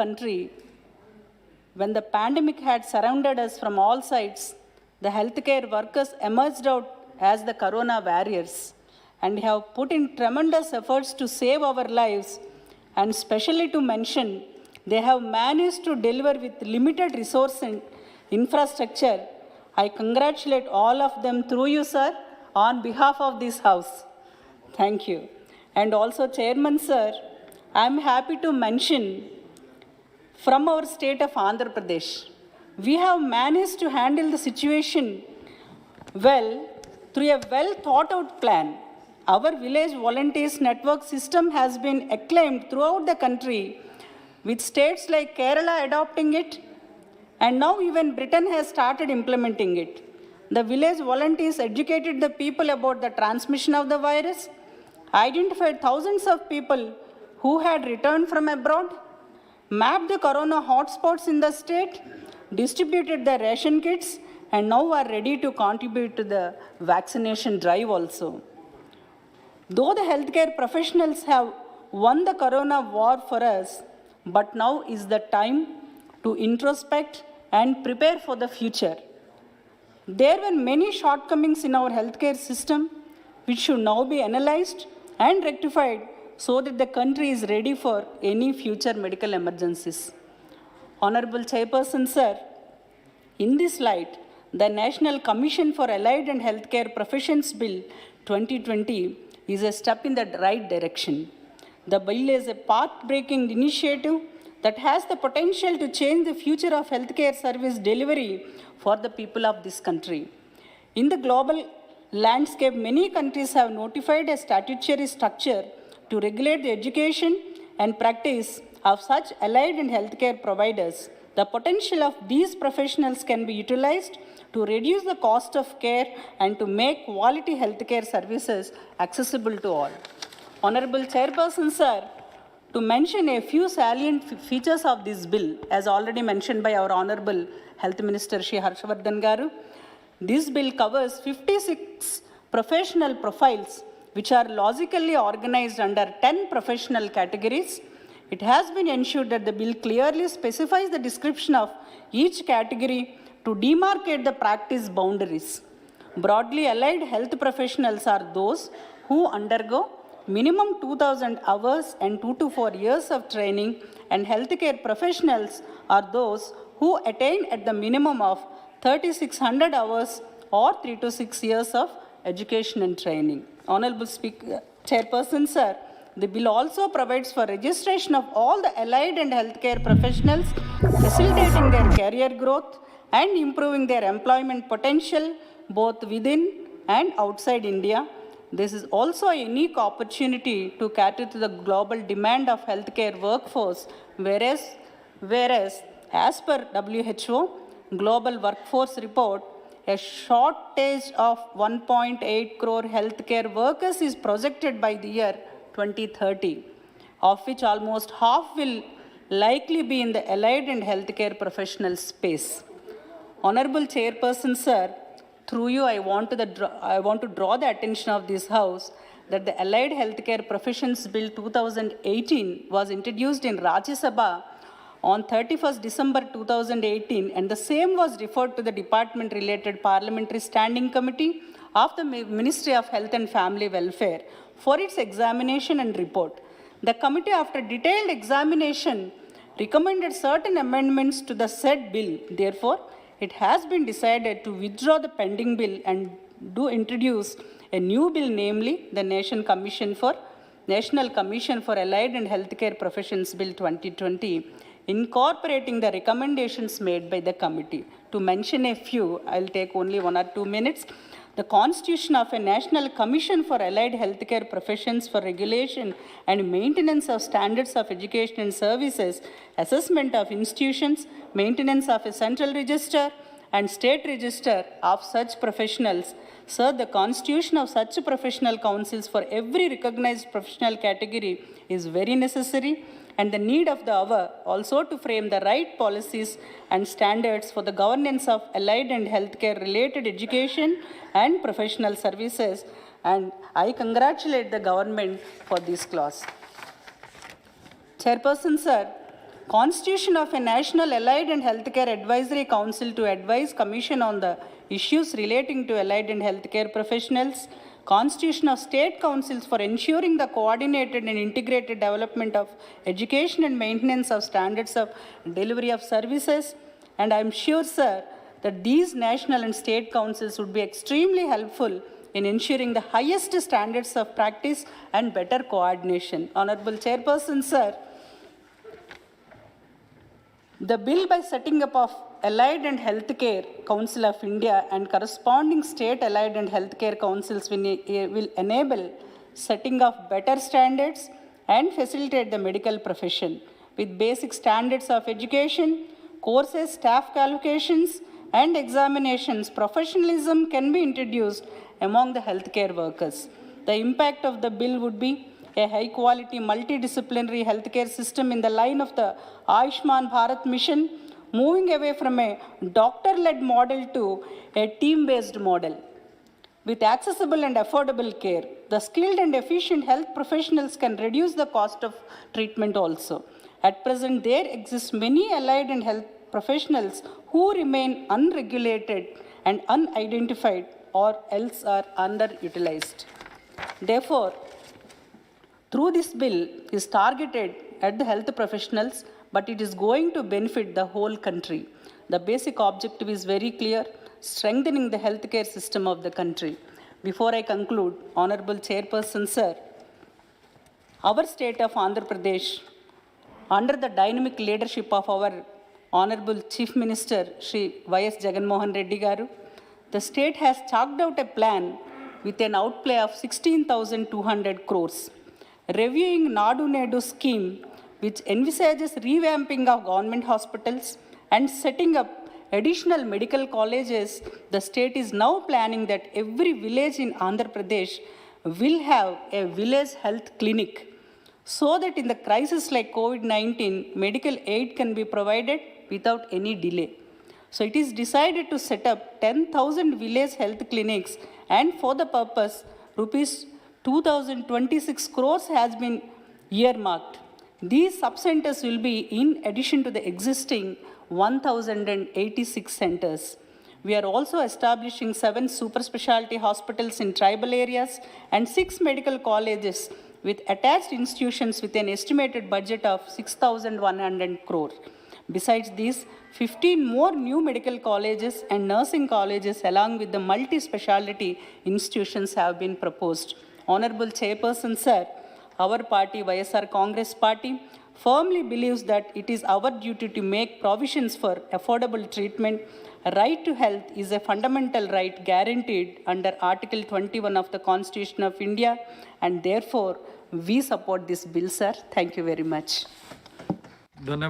country, when the pandemic had surrounded us from all sides, the healthcare workers emerged out as the corona warriors and have put in tremendous efforts to save our lives, and especially to mention, they have managed to deliver with limited resource and infrastructure. I congratulate all of them through you, sir, on behalf of this house. Thank you. And also, Chairman, sir, I am happy to mention from our state of Andhra Pradesh, we have managed to handle the situation well through a well thought out plan. Our village volunteers network system has been acclaimed throughout the country, with states like Kerala adopting it, and now even Britain has started implementing it. The village volunteers educated the people about the transmission of the virus, identified thousands of people who had returned from abroad, mapped the corona hotspots in the state, distributed the ration kits, and now are ready to contribute to the vaccination drive also. Though the healthcare professionals have won the corona war for us, but now is the time to introspect and prepare for the future. There were many shortcomings in our healthcare system which should now be analyzed and rectified so that the country is ready for any future medical emergencies. Honorable Chairperson, sir, in this light, the National Commission for Allied and Healthcare Professions Bill 2020 is a step in the right direction. The bill is a path-breaking initiative that has the potential to change the future of healthcare service delivery for the people of this country. In the global landscape, many countries have notified a statutory structure to regulate the education and practice of such allied and healthcare providers. The potential of these professionals can be utilized to reduce the cost of care and to make quality healthcare services accessible to all. Honorable Chairperson, sir, to mention a few salient features of this bill, as already mentioned by our Honorable Health Minister Shri Harshavardhan Garu, this bill covers 56 professional profiles which are logically organized under 10 professional categories. It has been ensured that the bill clearly specifies the description of each category to demarcate the practice boundaries. Broadly allied health professionals are those who undergo minimum 2,000 hours and 2 to 4 years of training, and healthcare professionals are those who attain at the minimum of 3,600 hours or 3 to 6 years of education and training. Honorable Speaker, Chairperson, sir, the bill also provides for registration of all the allied and healthcare professionals, facilitating their career growth and improving their employment potential both within and outside India. This is also a unique opportunity to cater to the global demand of healthcare workforce, whereas as per WHO Global Workforce Report, a shortage of 1.8 crore healthcare workers is projected by the year 2030, of which almost half will likely be in the allied and healthcare professional space. Honorable Chairperson, sir, through you, I want to draw the attention of this House that the Allied Healthcare Professions Bill 2018 was introduced in Rajya Sabha on 31st December 2018, and the same was referred to the Department-related Parliamentary Standing Committee of the Ministry of Health and Family Welfare for its examination and report. The committee, after detailed examination, recommended certain amendments to the said bill. Therefore, it has been decided to withdraw the pending bill and do introduce a new bill, namely the National Commission for Allied and Healthcare Professions Bill 2020, incorporating the recommendations made by the committee. To mention a few, I'll take only 1 or 2 minutes. The constitution of a National Commission for Allied Healthcare Professions for regulation and maintenance of standards of education and services, assessment of institutions, maintenance of a central register and state register of such professionals. Sir, the constitution of such professional councils for every recognized professional category is very necessary, and the need of the hour also to frame the right policies and standards for the governance of allied and healthcare related education and professional services. And I congratulate the government for this clause. Chairperson, sir, Constitution of a National Allied and Healthcare Advisory Council to advise Commission on the issues relating to allied and healthcare professionals. Constitution of state councils for ensuring the coordinated and integrated development of education and maintenance of standards of delivery of services. And I'm sure, sir, that these national and state councils would be extremely helpful in ensuring the highest standards of practice and better coordination. Honorable Chairperson, sir, the bill by setting up of Allied and Healthcare Council of India and corresponding state Allied and Healthcare Councils will enable setting of better standards and facilitate the medical profession with basic standards of education, courses, staff qualifications, and examinations. Professionalism can be introduced among the healthcare workers. The impact of the bill would be a high-quality multidisciplinary healthcare system in the line of the Ayushman Bharat mission, moving away from a doctor-led model to a team-based model. With accessible and affordable care, the skilled and efficient health professionals can reduce the cost of treatment also. At present, there exist many allied and health professionals who remain unregulated and unidentified or else are underutilized. Therefore, through this bill is targeted at the health professionals, but it is going to benefit the whole country. The basic objective is very clear, strengthening the healthcare system of the country. Before I conclude, Honorable Chairperson, sir, our state of Andhra Pradesh, under the dynamic leadership of our Honorable Chief Minister, Shri Y.S. Jagan Mohan Reddy Garu, the state has chalked out a plan with an outlay of 16,200 crores. Reviewing Nadu Nedu scheme, which envisages revamping of government hospitals and setting up additional medical colleges, the state is now planning that every village in Andhra Pradesh will have a village health clinic, so that in the crisis like COVID-19, medical aid can be provided without any delay. So it is decided to set up 10,000 village health clinics, and for the purpose, rupees 2,026 crores has been earmarked. These sub-centers will be in addition to the existing 1,086 centers. We are also establishing 7 super specialty hospitals in tribal areas and 6 medical colleges with attached institutions with an estimated budget of 6,100 crore. Besides these, 15 more new medical colleges and nursing colleges along with the multi-speciality institutions have been proposed. Honorable Chairperson, sir, our party, YSR Congress Party, firmly believes that it is our duty to make provisions for affordable treatment. Right to health is a fundamental right guaranteed under Article 21 of the Constitution of India, and therefore we support this bill, sir. Thank you very much.